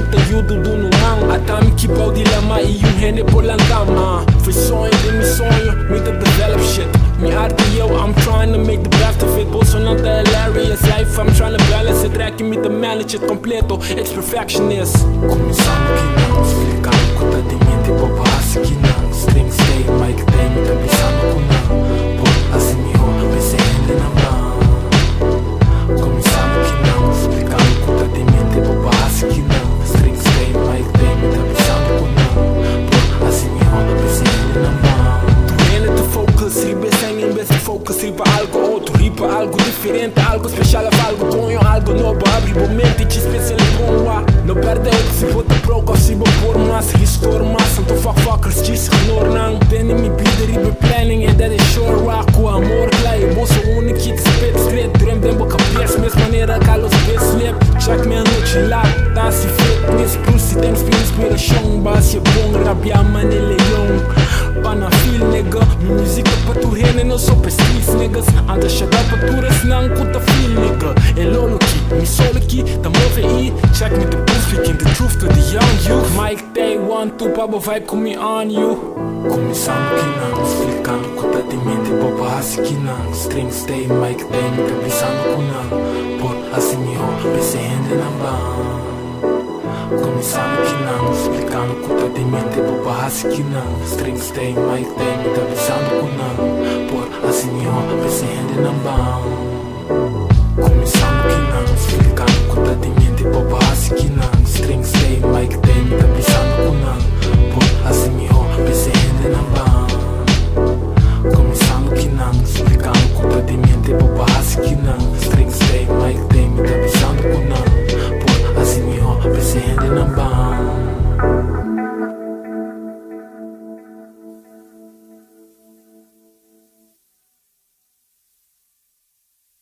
conteúdo do Numan. Atame que pau dilema e rende por landama. Foi sonho de meu sonho, me to develop shit. Me arte yo, I'm trying to make the best of it. Bolso não tá hilarious life, I'm trying to balance it. Track me the manage it completo, it's perfectionist. Começando que não, explicando que tá de mente, boba que não. String stay, mic tem, me tá pensando que não. Por assim me rouba, pensei ainda na mão. Começando que não, explicando que tá de mente, boba que não. String stay, mic tem, me tá pensando que não. Por assim me rouba, pensei ainda na mão. Tu ainda te focus, riba sem em vez de focus, riba algo outro, riba algo diferente, algo especial, algo ponho, algo novo, abre o mente e te especializa com a. Não perde outro, se bota proca, se vou por mais, restore mais, então fuckers, disse que não. Tem me vida, riba planning, and that is sure rock, o amor, claro, bolso único, que te spit straight, dream, bem boca, peça, mesma maneira, calos, best slip, check meia-noite lá, tá se fitness, plus, se tem inspiração, base é bom, rabia, mane, leão, pana feel, nigga, minha música pra tu rene, não sou pestis, niggas, anda chegar pra tu res, não cuta feel, nigga, é lolo aqui, me solo aqui, tá move aí, check me the booth, speaking the truth to the young youth, Mike Day, 1, 2, Pablo vibe com me on you. Começando que não, explicando que tá de mente, boba que não. String stay, mic day, me tá pensando que não. Por assim me rouba, pensei ainda na mão. Começando que não, explicando que tá de mente, boba que não. String stay, mic day, me tá pensando que não. Por assim me rouba, pensei ainda na mão. Começando que não, explicando que tá de mente, boba que não.